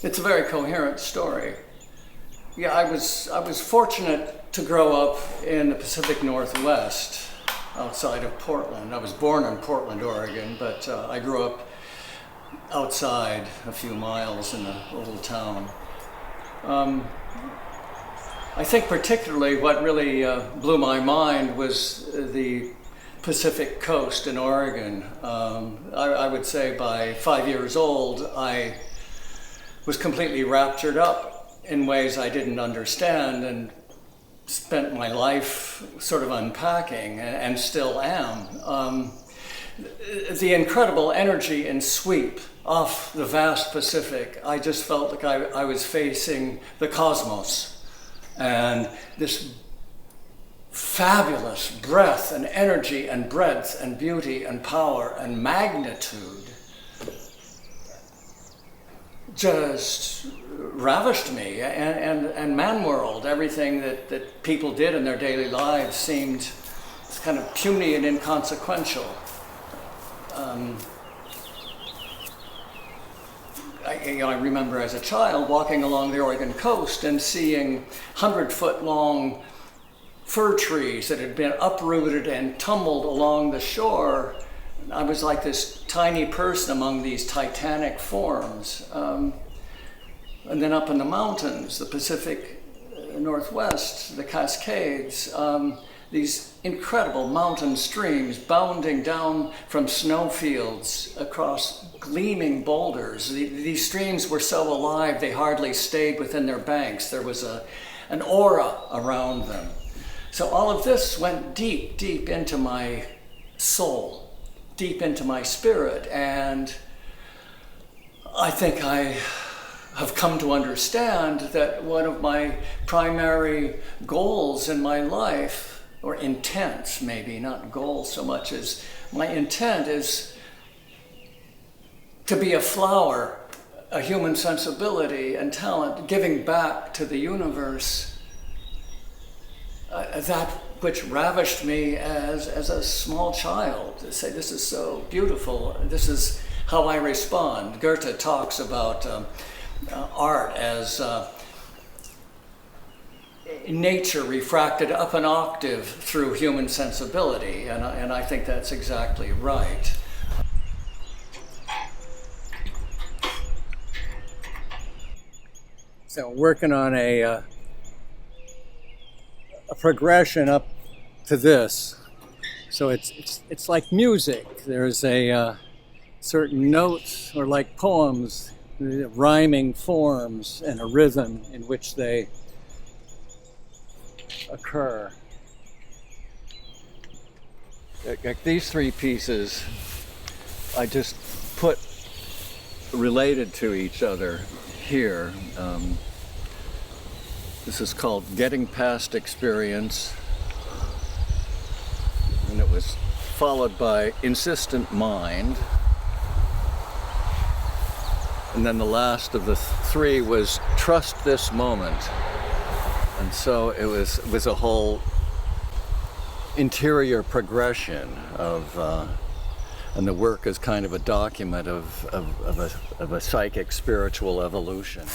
It's a very coherent story. Yeah, I was fortunate to grow up in the Pacific Northwest, outside of Portland. I was born in Portland, Oregon, but I grew up outside a few miles in a little town. I think particularly what really blew my mind was the Pacific coast in Oregon. I would say by 5 years old, I was completely raptured up in ways I didn't understand and spent my life sort of unpacking and still am. The incredible energy and sweep off the vast Pacific, I just felt like I was facing the cosmos. And this fabulous breadth and energy and breadth and beauty and power and magnitude just ravished me. And man world, everything that people did in their daily lives seemed kind of puny and inconsequential. I remember as a child walking along the Oregon coast and seeing 100-foot long fir trees that had been uprooted and tumbled along the shore. I was like this tiny person among these titanic forms. And then up in the mountains, the Pacific Northwest, the Cascades, these incredible mountain streams bounding down from snowfields across gleaming boulders. These streams were so alive they hardly stayed within their banks. There was an aura around them. So all of this went deep, deep into my soul, deep into my spirit, and I think I have come to understand that one of my primary goals in my life, or intent maybe, not goal so much as my intent, is to be a flower, a human sensibility and talent, giving back to the universe that which ravished me as a small child. To say, this is so beautiful, this is how I respond. Goethe talks about art as nature refracted up an octave through human sensibility, and I think that's exactly right. So working on a progression up to this. So it's like music. There's a certain notes, or like poems, rhyming forms and a rhythm in which they occur. Like these three pieces, I just put related to each other here. This is called Getting Past Experience, and it was followed by Insistent Mind, and then the last of the three was Trust This Moment. And so it was a whole interior progression of, and the work is kind of a document of a psychic spiritual evolution.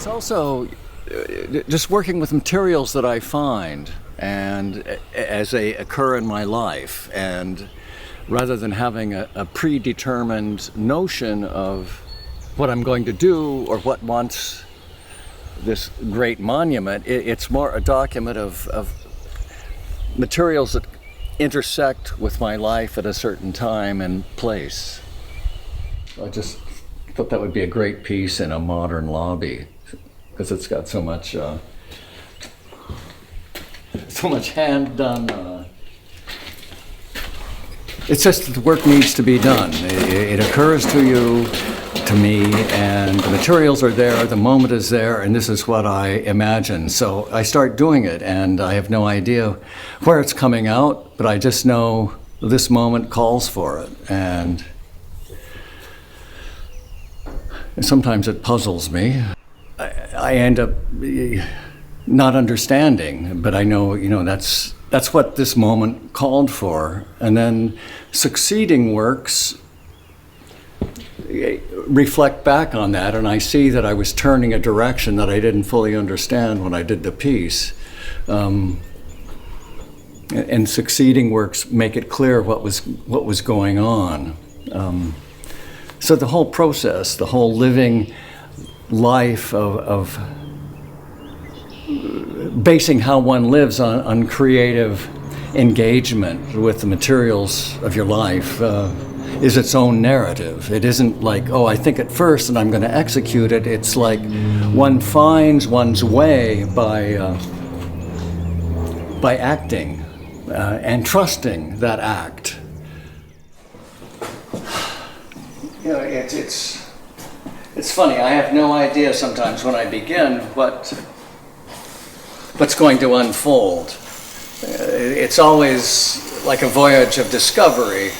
Also, just working with materials that I find and as they occur in my life, and rather than having a predetermined notion of what I'm going to do or what wants this great monument, it's more a document of materials that intersect with my life at a certain time and place. So I just thought that would be a great piece in a modern lobby, because it's got so much hand done. It's just that the work needs to be done. It occurs to you to me, and the materials are there, the moment is there, and this is what I imagine. So I start doing it, and I have no idea where it's coming out, but I just know this moment calls for it. And sometimes it puzzles me. I end up not understanding, but I know, that's what this moment called for. And then succeeding works reflect back on that, and I see that I was turning a direction that I didn't fully understand when I did the piece. And succeeding works make it clear what was going on. So the whole process, the whole living life of basing how one lives on creative engagement with the materials of your life is its own narrative. It isn't like, I think it first and I'm going to execute it. It's like one finds one's way by acting and trusting that act. It's funny. I have no idea sometimes when I begin what's going to unfold. It's always like a voyage of discovery.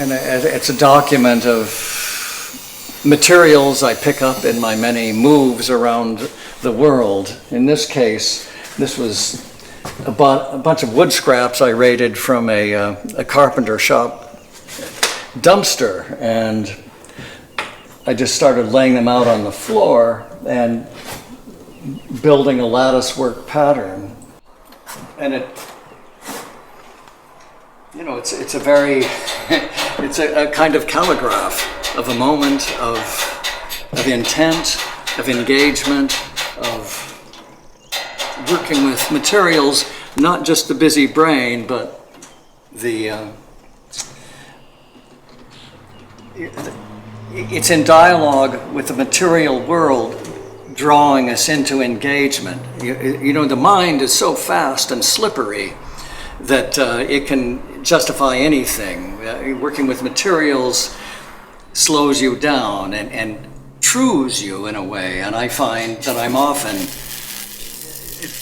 And it's a document of materials I pick up in my many moves around the world. In this case, this was a bunch of wood scraps I raided from a carpenter shop dumpster, and I just started laying them out on the floor and building a lattice work pattern. And it's a very, it's a kind of calligraph of a moment of intent, of engagement, of working with materials, not just the busy brain, but it's in dialogue with the material world, drawing us into engagement. The mind is so fast and slippery that it can justify anything. Working with materials slows you down and trues you in a way, and I find that I'm often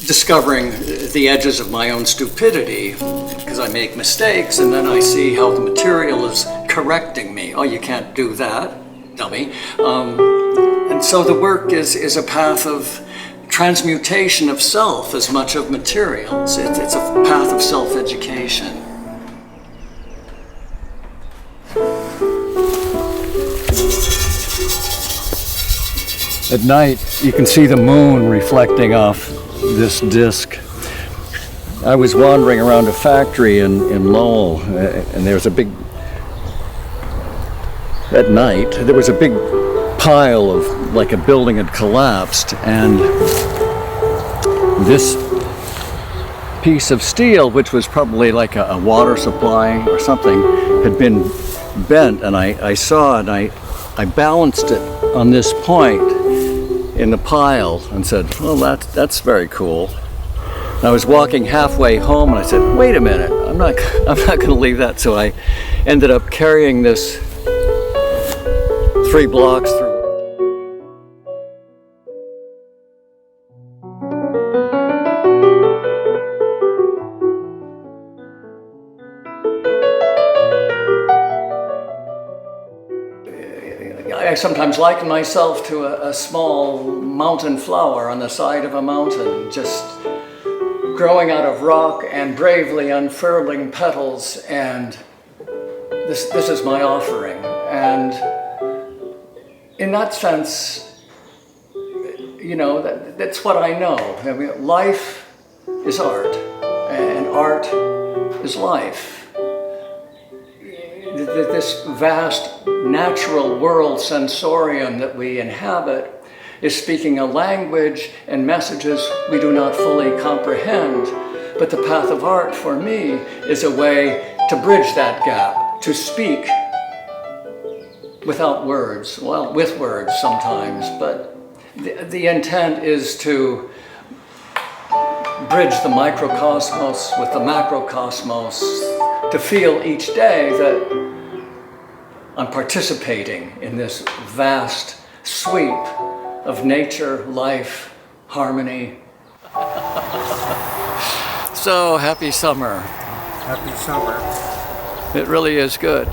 discovering the edges of my own stupidity because I make mistakes, and then I see how the material is correcting me. Oh, you can't do that, dummy. And so the work is a path of transmutation of self as much of materials. It's a path of self-education. At night, you can see the moon reflecting off this disc. I was wandering around a factory in Lowell, and at night, there was a big pile of, like a building had collapsed, and this piece of steel, which was probably like a water supply or something, had been bent, and I saw it, and I balanced it on this point in the pile and said, well, that's very cool. And I was walking halfway home, and I said, wait a minute, I'm not going to leave that. So I ended up carrying this 3 blocks through. I sometimes liken myself to a small mountain flower on the side of a mountain, just growing out of rock and bravely unfurling petals, and this is my offering. And in that sense, that's what I know. I mean, life is art, and art is life. This vast natural world sensorium that we inhabit is speaking a language and messages we do not fully comprehend. But the path of art, for me, is a way to bridge that gap, to speak without words, well, with words sometimes, but the intent is to bridge the microcosmos with the macrocosmos, to feel each day that I'm participating in this vast sweep of nature, life, harmony. So happy summer. Happy summer. It really is good.